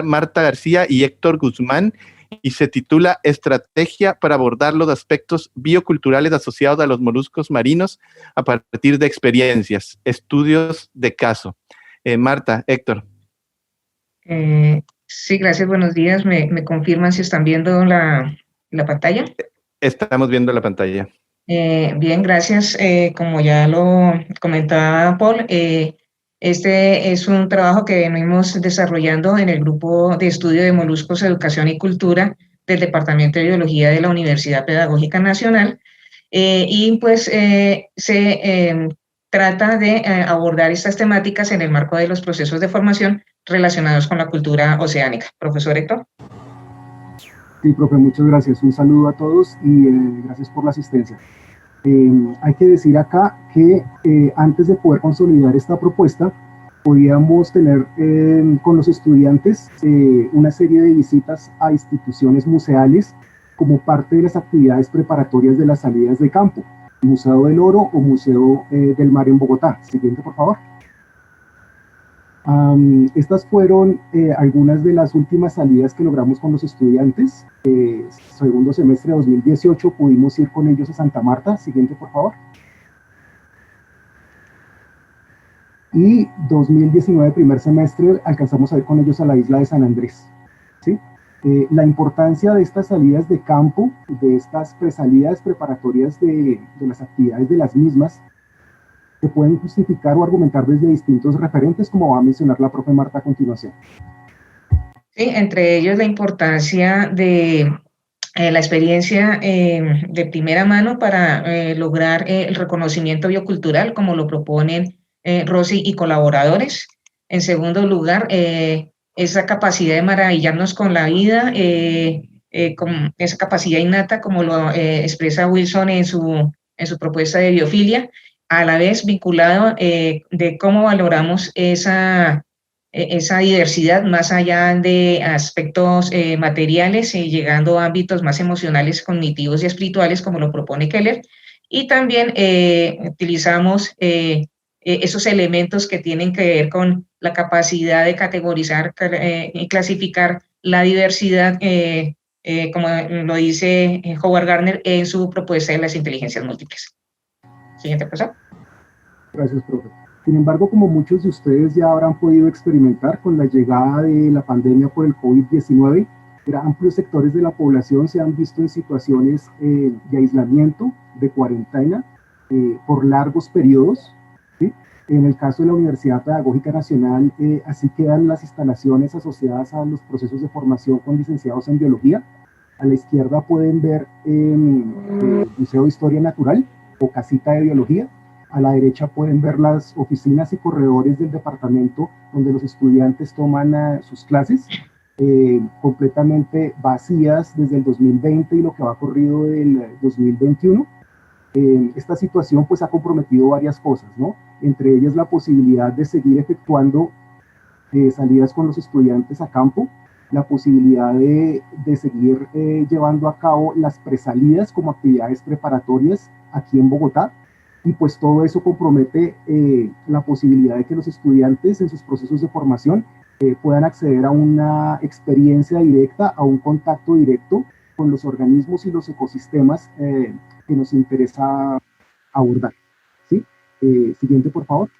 Marta García y Héctor Guzmán y se titula Estrategia para abordar los aspectos bioculturales asociados a los moluscos marinos a partir de experiencias, estudios de caso. Marta, Héctor. Sí, gracias, buenos días. ¿Me confirman si están viendo la pantalla? Estamos viendo la pantalla. Bien, gracias. Como ya lo comentaba Paul, este es un trabajo que venimos desarrollando en el grupo de estudio de moluscos, educación y cultura del Departamento de Biología de la Universidad Pedagógica Nacional. Y pues se trata de abordar estas temáticas en el marco de los procesos de formación relacionados con la cultura oceánica. Profesor Héctor. Sí, profe, muchas gracias. Un saludo a todos y gracias por la asistencia. Hay que decir acá que antes de poder consolidar esta propuesta, podíamos tener con los estudiantes una serie de visitas a instituciones museales como parte de las actividades preparatorias de las salidas de campo, Museo del Oro o Museo del Mar en Bogotá. Siguiente, por favor. Estas fueron algunas de las últimas salidas que logramos con los estudiantes. Segundo semestre de 2018 pudimos ir con ellos a Santa Marta. Siguiente, por favor. Y 2019, primer semestre, alcanzamos a ir con ellos a la isla de San Andrés. ¿Sí? La importancia de estas salidas de campo, de estas presalidas preparatorias de las actividades de las mismas, se pueden justificar o argumentar desde distintos referentes, como va a mencionar la profe Marta a continuación. Sí, entre ellos la importancia de la experiencia de primera mano para lograr el reconocimiento biocultural, como lo proponen Rosy y colaboradores. En segundo lugar, esa capacidad de maravillarnos con la vida, con esa capacidad innata, como lo expresa Wilson en su propuesta de biofilia, a la vez vinculado de cómo valoramos esa diversidad más allá de aspectos materiales, llegando a ámbitos más emocionales, cognitivos y espirituales, como lo propone Keller. Y también utilizamos esos elementos que tienen que ver con la capacidad de categorizar y clasificar la diversidad, como lo dice Howard Gardner en su propuesta de las inteligencias múltiples. Siguiente, profesor. Gracias, profe. Sin embargo, como muchos de ustedes ya habrán podido experimentar con la llegada de la pandemia por el COVID-19, amplios sectores de la población se han visto en situaciones de aislamiento, de cuarentena, por largos periodos. ¿Sí? En el caso de la Universidad Pedagógica Nacional, así quedan las instalaciones asociadas a los procesos de formación con licenciados en biología. A la izquierda pueden ver el Museo de Historia Natural o Casita de Biología. A la derecha pueden ver las oficinas y corredores del departamento donde los estudiantes toman sus clases, completamente vacías desde el 2020 y lo que va corrido del 2021. Esta situación pues ha comprometido varias cosas, ¿no? Entre ellas la posibilidad de seguir efectuando salidas con los estudiantes a campo, la posibilidad de seguir llevando a cabo las presalidas como actividades preparatorias aquí en Bogotá. Y pues todo eso compromete la posibilidad de que los estudiantes en sus procesos de formación puedan acceder a una experiencia directa, a un contacto directo con los organismos y los ecosistemas que nos interesa abordar. ¿Sí? Siguiente, por favor.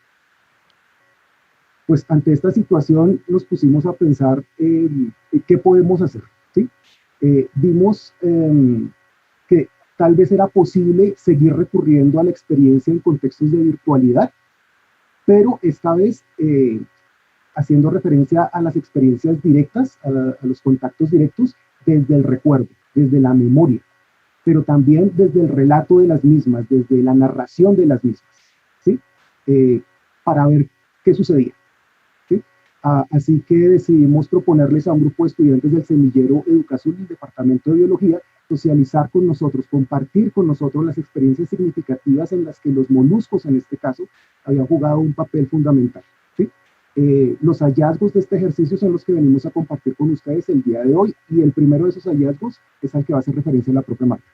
Pues ante esta situación nos pusimos a pensar qué podemos hacer. ¿Sí? Vimos que tal vez era posible seguir recurriendo a la experiencia en contextos de virtualidad, pero esta vez haciendo referencia a las experiencias directas, a los contactos directos desde el recuerdo, desde la memoria, pero también desde el relato de las mismas, desde la narración de las mismas, ¿sí? Para ver qué sucedía. ¿Sí? Así que decidimos proponerles a un grupo de estudiantes del Semillero Educación del Departamento de Biología socializar con nosotros, compartir con nosotros las experiencias significativas en las que los moluscos, en este caso, habían jugado un papel fundamental. ¿Sí? Los hallazgos de este ejercicio son los que venimos a compartir con ustedes el día de hoy, y el primero de esos hallazgos es al que va a hacer referencia la propia Marta.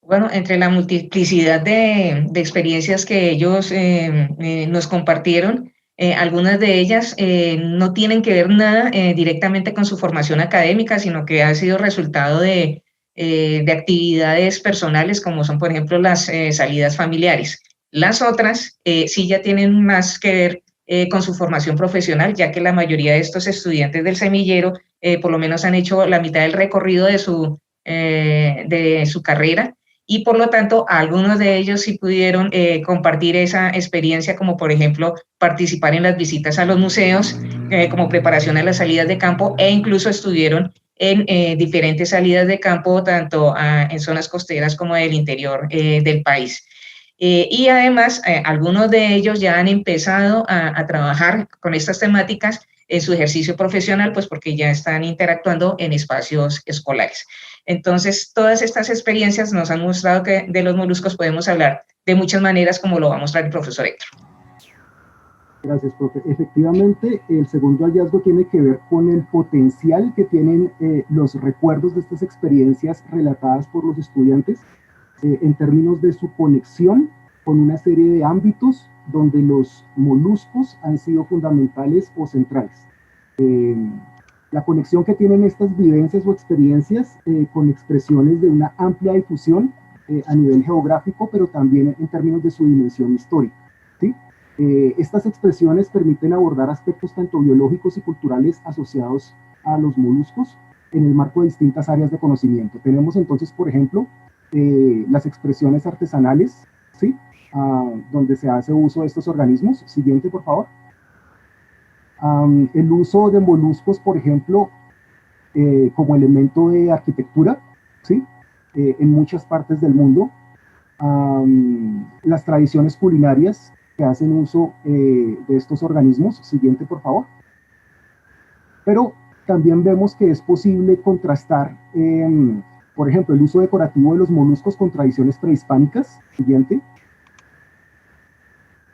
Bueno, entre la multiplicidad de experiencias que ellos nos compartieron, Algunas de ellas no tienen que ver nada directamente con su formación académica, sino que ha sido resultado de actividades personales, como son, por ejemplo, las salidas familiares. Las otras sí ya tienen más que ver con su formación profesional, ya que la mayoría de estos estudiantes del semillero por lo menos han hecho la mitad del recorrido de su carrera, y por lo tanto algunos de ellos sí pudieron compartir esa experiencia, como por ejemplo participar en las visitas a los museos, como preparación a las salidas de campo, e incluso estuvieron en diferentes salidas de campo, tanto en zonas costeras como del interior del país. Y además, algunos de ellos ya han empezado a trabajar con estas temáticas en su ejercicio profesional, pues porque ya están interactuando en espacios escolares. Entonces, todas estas experiencias nos han mostrado que de los moluscos podemos hablar de muchas maneras, como lo va a mostrar el profesor Héctor. Gracias, profe. Efectivamente, el segundo hallazgo tiene que ver con el potencial que tienen los recuerdos de estas experiencias relatadas por los estudiantes en términos de su conexión con una serie de ámbitos donde los moluscos han sido fundamentales o centrales. La conexión que tienen estas vivencias o experiencias con expresiones de una amplia difusión a nivel geográfico, pero también en términos de su dimensión histórica, ¿sí? Estas expresiones permiten abordar aspectos tanto biológicos y culturales asociados a los moluscos en el marco de distintas áreas de conocimiento. Tenemos entonces, por ejemplo, las expresiones artesanales, ¿sí? Donde se hace uso de estos organismos. Siguiente, por favor. El uso de moluscos, por ejemplo, como elemento de arquitectura, ¿sí? En muchas partes del mundo. Las tradiciones culinarias que hacen uso de estos organismos. Siguiente, por favor. Pero también vemos que es posible contrastar, por ejemplo, el uso decorativo de los moluscos con tradiciones prehispánicas. Siguiente.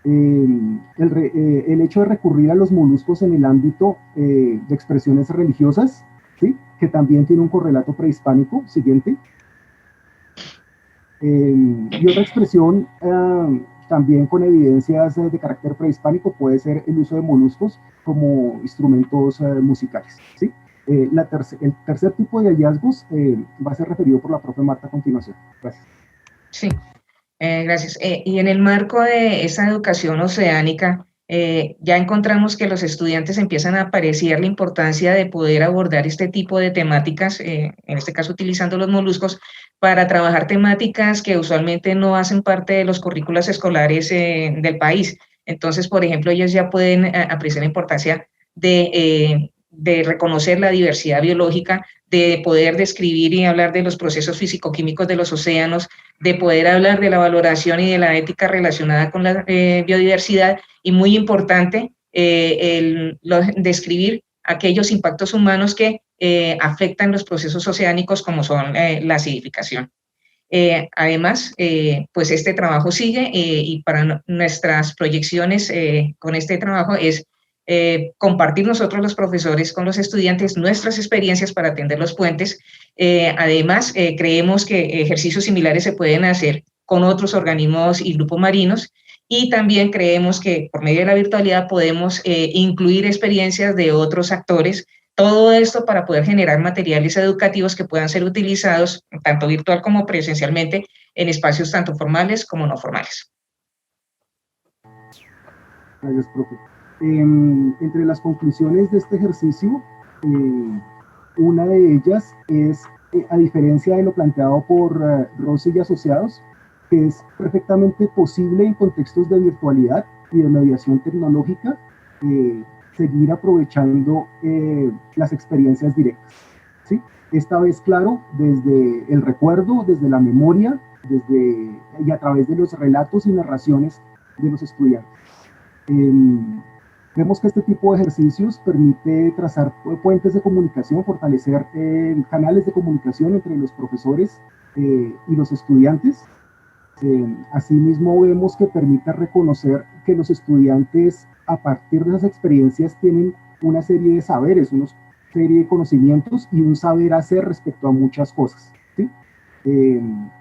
El hecho de recurrir a los moluscos en el ámbito de expresiones religiosas, ¿sí? Que también tiene un correlato prehispánico. Siguiente. Y otra expresión también con evidencias de carácter prehispánico puede ser el uso de moluscos como instrumentos musicales, ¿sí? El tercer tipo de hallazgos va a ser referido por la profe Marta a continuación. Gracias. Sí, gracias. Y en el marco de esa educación oceánica, ya encontramos que los estudiantes empiezan a apreciar la importancia de poder abordar este tipo de temáticas, en este caso utilizando los moluscos, para trabajar temáticas que usualmente no hacen parte de los currículos escolares del país. Entonces, por ejemplo, ellos ya pueden apreciar la importancia de reconocer la diversidad biológica, de poder describir y hablar de los procesos físico-químicos de los océanos, de poder hablar de la valoración y de la ética relacionada con la biodiversidad, y muy importante, describir aquellos impactos humanos que afectan los procesos oceánicos, como son la acidificación. Además, pues este trabajo sigue y para nuestras proyecciones con este trabajo es compartir nosotros los profesores con los estudiantes nuestras experiencias para tender los puentes. Además, creemos que ejercicios similares se pueden hacer con otros organismos y grupos marinos, y también creemos que por medio de la virtualidad podemos incluir experiencias de otros actores. Todo esto para poder generar materiales educativos que puedan ser utilizados tanto virtual como presencialmente en espacios tanto formales como no formales. Gracias, profe. Entre las conclusiones de este ejercicio, una de ellas es, a diferencia de lo planteado por Rossi y asociados, que es perfectamente posible en contextos de virtualidad y de mediación tecnológica seguir aprovechando las experiencias directas, ¿sí? Esta vez, claro, desde el recuerdo, desde la memoria, y a través de los relatos y narraciones de los estudiantes. Vemos que este tipo de ejercicios permite trazar puentes de comunicación, fortalecer canales de comunicación entre los profesores y los estudiantes. Asimismo, vemos que permite reconocer que los estudiantes, a partir de esas experiencias, tienen una serie de saberes, una serie de conocimientos y un saber hacer respecto a muchas cosas, ¿sí?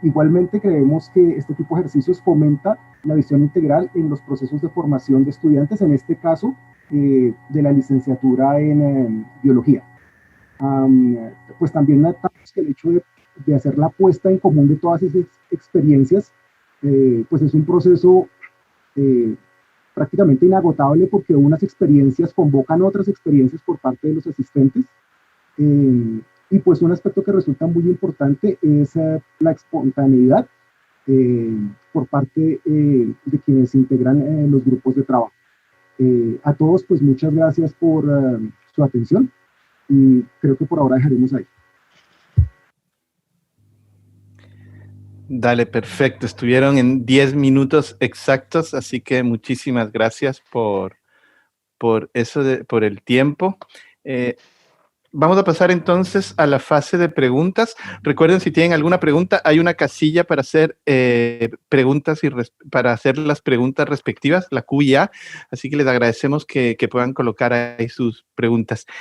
Igualmente creemos que este tipo de ejercicios fomenta la visión integral en los procesos de formación de estudiantes, en este caso de la licenciatura en biología. Pues también notamos que el hecho de hacer la puesta en común de todas esas experiencias, pues es un proceso prácticamente inagotable, porque unas experiencias convocan otras experiencias por parte de los asistentes. Y pues un aspecto que resulta muy importante es la espontaneidad por parte de quienes integran los grupos de trabajo. A todos, pues muchas gracias por su atención, y creo que por ahora dejaremos ahí. Dale, perfecto. Estuvieron en 10 minutos exactos, así que muchísimas gracias por eso, por el tiempo. Vamos a pasar entonces a la fase de preguntas. Recuerden, si tienen alguna pregunta, hay una casilla para hacer preguntas para hacer las preguntas respectivas, la Q y A, así que les agradecemos que puedan colocar ahí sus preguntas.